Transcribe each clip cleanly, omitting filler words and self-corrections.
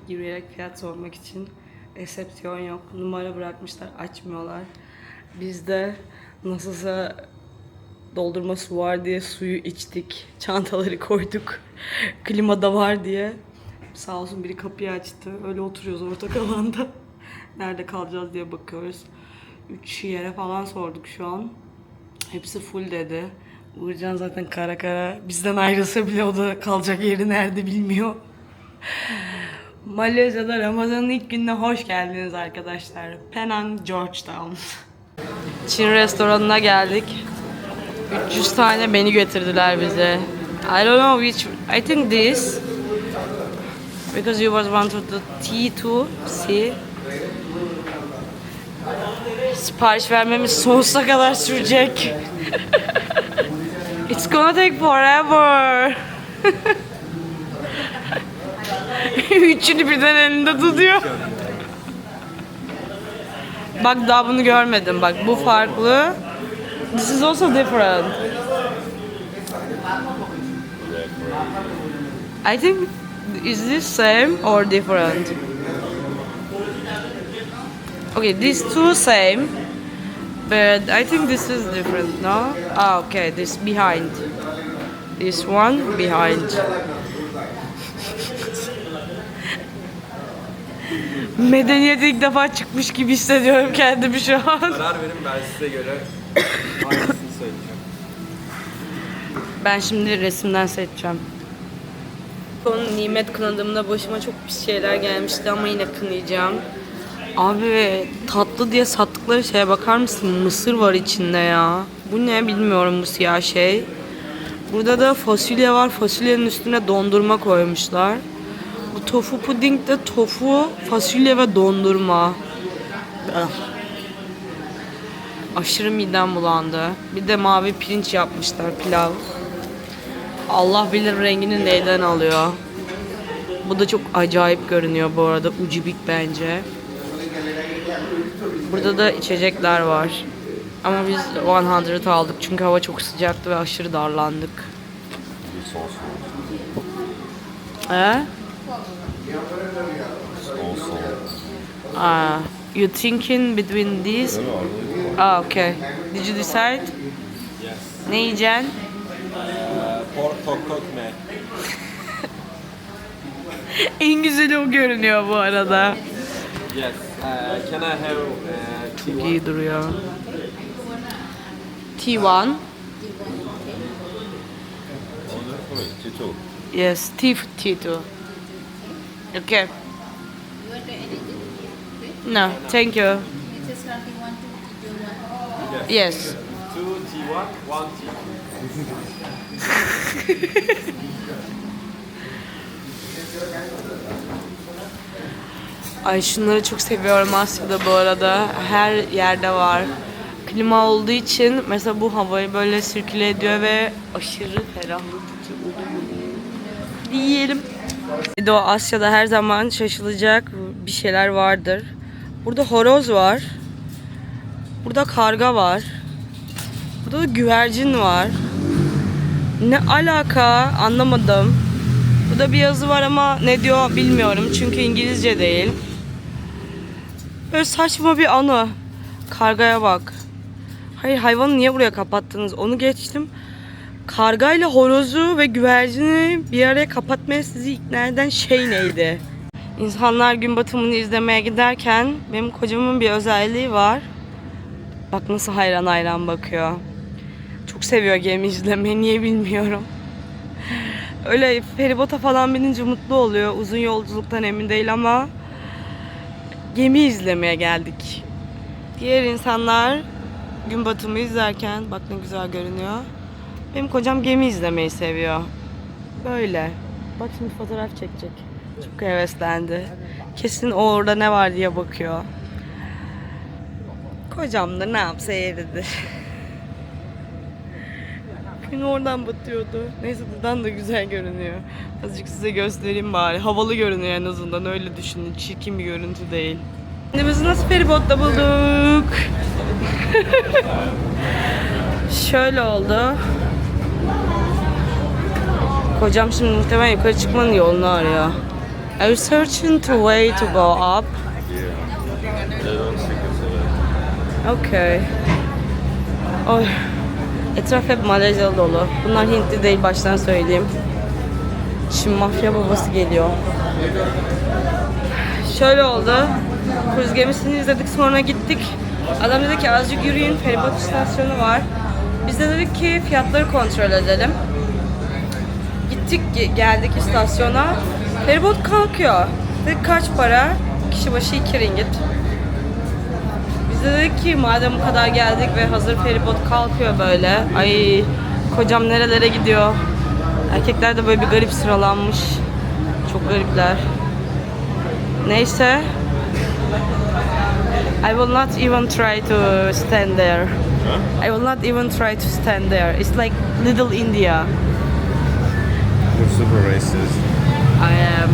yürüyerek fiyat sormak için. Resepsiyon yok. Numara bırakmışlar. Açmıyorlar. Biz de nasılsa doldurma su var diye suyu içtik. Çantaları koyduk. Klima da var diye. Sağ olsun biri kapıyı açtı. Öyle oturuyoruz ortak alanda. Nerede kalacağız diye bakıyoruz. 3 yere falan sorduk şu an. Hepsi full dedi. Uğurcan zaten kara kara bizden ayrılsa bile o da kalacak yeri nerede bilmiyor. Malezya'da Ramazan'ın ilk gününe hoş geldiniz arkadaşlar. Penang, Georgetown. Çin restoranına geldik. 300 tane menü getirdiler bize. I don't know which, I think this. Because you was wanted the T2, see. Sipariş vermemiz sonsuza kadar sürecek. It's gonna take forever. Üçünü birden elinde tutuyor. Bak daha bunu görmedim. Bak bu farklı. This is also different. I think is this same or different? Okay, these two same, but I think this is different, no? Ah, okay, this behind. This one behind. Medeniyet ilk defa çıkmış gibi hissediyorum kendimi şu an. Karar verin, ben size göre hangisini söyleyeceğim. Ben şimdi resimden seçeceğim. Son nimet kınadığımda başıma çok pis şeyler gelmişti ama yine kınayacağım. Abi tatlı diye sattıkları şeye bakar mısın? Mısır var içinde ya. Bu ne bilmiyorum bu siyah şey. Burada da fasulye var. Fasulyenin üstüne dondurma koymuşlar. Bu tofu puding de tofu, fasulye ve dondurma. Aşırı midem bulandı. Bir de mavi pirinç yapmışlar, pilav. Allah bilir rengini neyden alıyor. Bu da çok acayip görünüyor bu arada. Ucubik bence. Burada da içecekler var. Ama biz 100 aldık çünkü hava çok sıcaktı ve aşırı darlandık. You thinking between these? Ah, okay. Did you decide? Yes. Ne yiyeceksin? Pork tok me. En güzeli o görünüyor bu arada. Yes. Can I have Çok iyi duruyor. T1. T2. Yes, T2. Okay. No, thank you. Yes. 2 T1, 1 T2. Ay şunları çok seviyorum Asya'da bu arada. Her yerde var. Klima olduğu için mesela bu havayı böyle sirküle ediyor ve aşırı ferahlatıcı oluyor. Diyelim. Bir de o Asya'da her zaman şaşılacak bir şeyler vardır. Burada horoz var. Burada karga var. Burada da güvercin var. Ne alaka anlamadım. Burada bir yazı var ama ne diyor bilmiyorum çünkü İngilizce değil. Böyle saçma bir anı. Kargaya bak. Hayır hayvanı niye buraya kapattınız? Onu geçtim. Kargayla horozu ve güvercini bir araya kapatmaya sizi ikna eden şey neydi? İnsanlar gün batımını izlemeye giderken benim kocamın bir özelliği var. Bak nasıl hayran hayran bakıyor. Çok seviyor gemi izlemeyi, niye bilmiyorum. Öyle feribota falan binince mutlu oluyor. Uzun yolculuktan emin değil ama gemi izlemeye geldik. Diğer insanlar gün batımı izlerken bak ne güzel görünüyor. Benim kocam gemi izlemeyi seviyor. Böyle. Bak şimdi fotoğraf çekecek. Çok heveslendi. Kesin orada ne var diye bakıyor. Kocam da ne yapsa yeridir. Gün oradan batıyordu. Neyse buradan da güzel görünüyor. Azıcık size göstereyim bari. Havalı görünüyor en azından, öyle düşünün. Çirkin bir görüntü değil. Kendimizi nasıl feribotta bulduk? Şöyle oldu. Kocam şimdi muhtemelen yukarı çıkmanın yolunu arıyor. Are you searching to way to go up? Yeah. They don't stick it to it. Okay. Oy. Etraf hep Malezyalı dolu. Bunlar Hintli değil, baştan söyleyeyim. Şimdi mafya babası geliyor. Şöyle oldu. Kruz gemisini izledik, sonra gittik. Adam dedi ki azıcık yürüyün, feribot istasyonu var. Biz de dedik ki fiyatları kontrol edelim. Gittik, geldik istasyona. Feribot kalkıyor. Dedik kaç para? Kişi başı 2 ringgit. Biz de dedik ki madem bu kadar geldik ve hazır feribot kalkıyor böyle. Ay kocam nerelere gidiyor. Erkekler de böyle bir garip sıralanmış. Çok garipler. Neyse. I will not even try to stand there. Huh? I will not even try to stand there. It's like Little India. You're super racist. I am.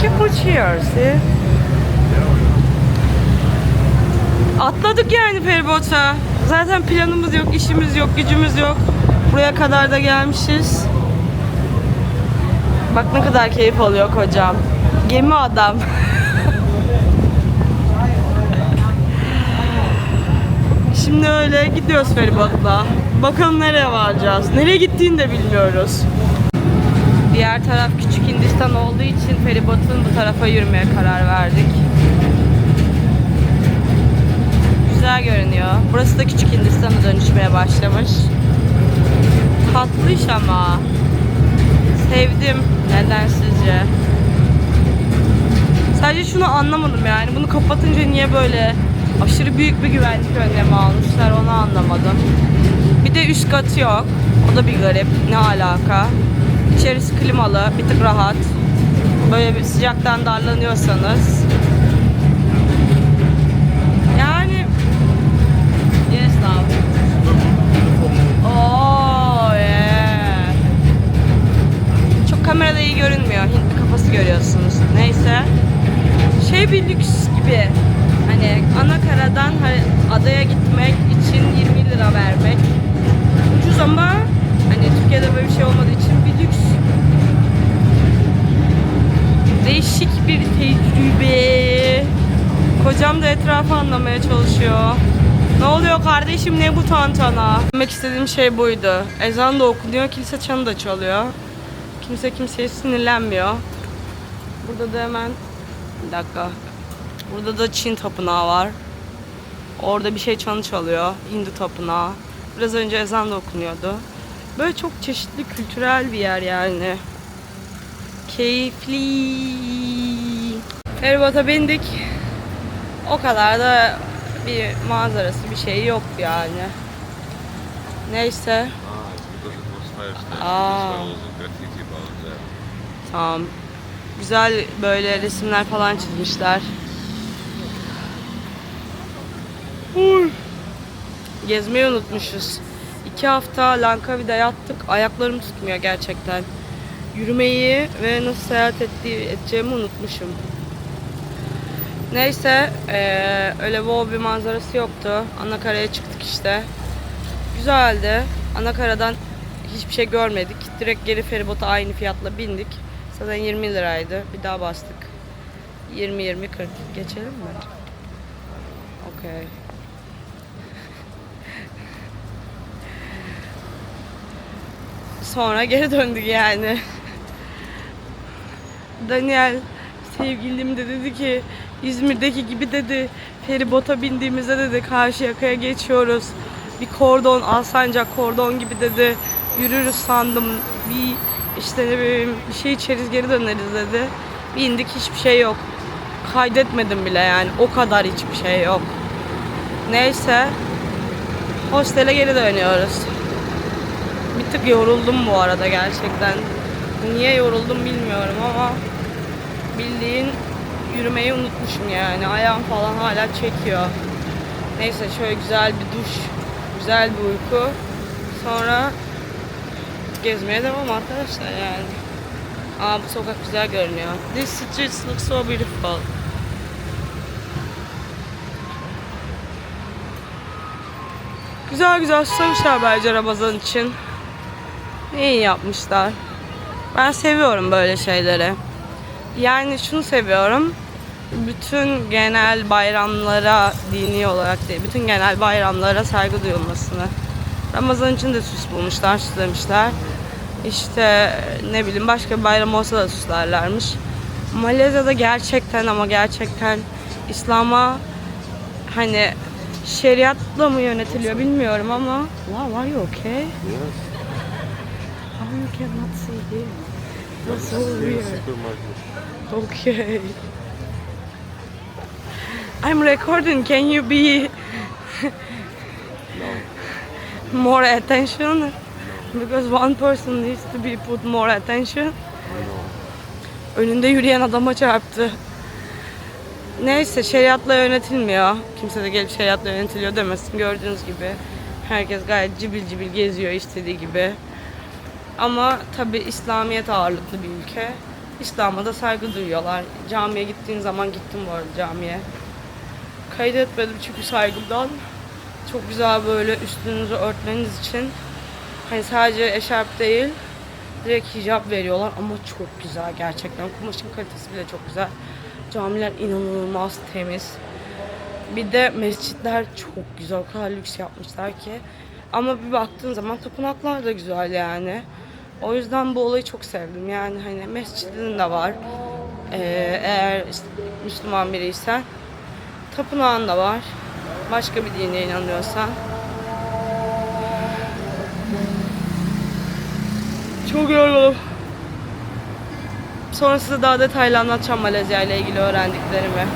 Careful cheers, see? Atladık yani feribota. Zaten planımız yok, işimiz yok, gücümüz yok. Buraya kadar da gelmişiz. Bak ne kadar keyif alıyor kocam. Gemi adam. Şimdi öyle gidiyoruz feribotla. Bakalım nereye varacağız. Nereye gittiğini de bilmiyoruz. Diğer taraf Küçük Hindistan olduğu için feribotun bu tarafa yürümeye karar verdik. Güzel görünüyor. Burası da Küçük Hindistan'a dönüşmeye başlamış. Tatlı iş ama. Sevdim. Neden sizce? Sadece şunu anlamadım yani. Bunu kapatınca niye böyle aşırı büyük bir güvenlik önlemi almışlar onu anlamadım. Bir de üst katı yok. O da bir garip. Ne alaka? İçerisi klimalı, bir tık rahat. Böyle bir sıcaktan darlanıyorsanız. Yani yes love. Oh yeah. Çok kamerada iyi görünmüyor. Hintli kafası görüyorsunuz. Neyse. Şey bir lüks gibi. Hani Anakaradan adaya gitmek için 20 lira vermek. Ucuz ama hani Türkiye'de böyle bir şey olmadığı için bir lüks. Değişik bir tecrübe. Kocam da etrafı anlamaya çalışıyor. Ne oluyor kardeşim, ne bu tantana? Demek istediğim şey buydu. Ezan da okunuyor, kilise çanı da çalıyor. Kimse kimseye sinirlenmiyor. Burada da hemen bir dakika. Burada da Çin tapınağı var. Orada bir şey çanı çalıyor. Hindu tapınağı. Biraz önce ezan da okunuyordu. Böyle çok çeşitli kültürel bir yer yani. Keyifli. Feribota bindik. O kadar da bir manzarası bir şey yok yani. Neyse. Because it was 5 stars. Ah. This one was a graffiti about that. Tamam. Güzel böyle resimler falan çizmişler. Uy. Gezmeyi unutmuşuz. 2 hafta Langkawi'de yattık. Ayaklarım tutmuyor gerçekten. Yürümeyi ve nasıl seyahat edeceğimi unutmuşum. Neyse öyle wow bir manzarası yoktu. Anakara'ya çıktık işte. Güzeldi. Anakaradan hiçbir şey görmedik. Direkt geri feribota aynı fiyatla bindik. Zaten 20 liraydı. Bir daha bastık. 20-20-40. Geçelim mi? Okey. Sonra geri döndük yani. Daniel sevgilim de dedi ki İzmir'deki gibi dedi feribota bindiğimizde dedi Karşıyaka'ya geçiyoruz. Bir kordon, Alsancak kordon gibi dedi yürürüz sandım. Bir işte ne bileyim bir şey içeriz geri döneriz dedi. Bir indik hiçbir şey yok. Kaydetmedim bile yani o kadar hiçbir şey yok. Neyse hostele geri dönüyoruz. Bir tık yoruldum bu arada gerçekten. Niye yoruldum bilmiyorum ama bildiğin yürümeyi unutmuşum yani. Ayağım falan hala çekiyor. Neyse şöyle güzel bir duş, güzel bir uyku. Sonra gezmeye devam arkadaşlar yani. Aa bu sokak güzel görünüyor. This street looks so beautiful. Güzel güzel susamışlar bence Ramazan için. İyi yapmışlar. Ben seviyorum böyle şeyleri. Yani şunu seviyorum. Bütün genel bayramlara, dini olarak değil, bütün genel bayramlara saygı duyulmasını. Ramazan için de süs bulmuşlar, süslemişler. İşte ne bileyim başka bir bayram olsa da süslerlermiş. Malezya'da gerçekten ama gerçekten İslam'a hani şeriatla mı yönetiliyor bilmiyorum ama wow, are you okay? Yes. How you cannot see here? That's so weird. Supermarket. Okay. I'm recording. Can you be more attention? Because one person needs to be put more attention. Önünde yürüyen adama çarptı. Neyse şeriatla yönetilmiyor. Kimse de gelip şeriatla yönetiliyor demesin. Gördüğünüz gibi herkes gayet cibil cibil geziyor istediği gibi. Ama tabi İslamiyet ağırlıklı bir ülke. İslam'a da saygı duyuyorlar. Camiye gittiğin zaman gittim bu arada camiye. Kaydetmedim çünkü saygımdan. Çok güzel böyle üstünüzü örtmeniz için. Hani sadece eşarp değil, direkt hicap veriyorlar ama çok güzel gerçekten. Kumaşın kalitesi bile çok güzel. Camiler inanılmaz temiz. Bir de mescitler çok güzel, o kadar lüks yapmışlar ki. Ama bir baktığın zaman tapınaklar da güzel yani. O yüzden bu olayı çok sevdim. Yani hani mescidin de var. Eğer işte Müslüman biriysen. Tapınağın da var. Başka bir dine inanıyorsan. Çok yoruldum. Sonra size daha detaylı anlatacağım Malezya ile ilgili öğrendiklerimi.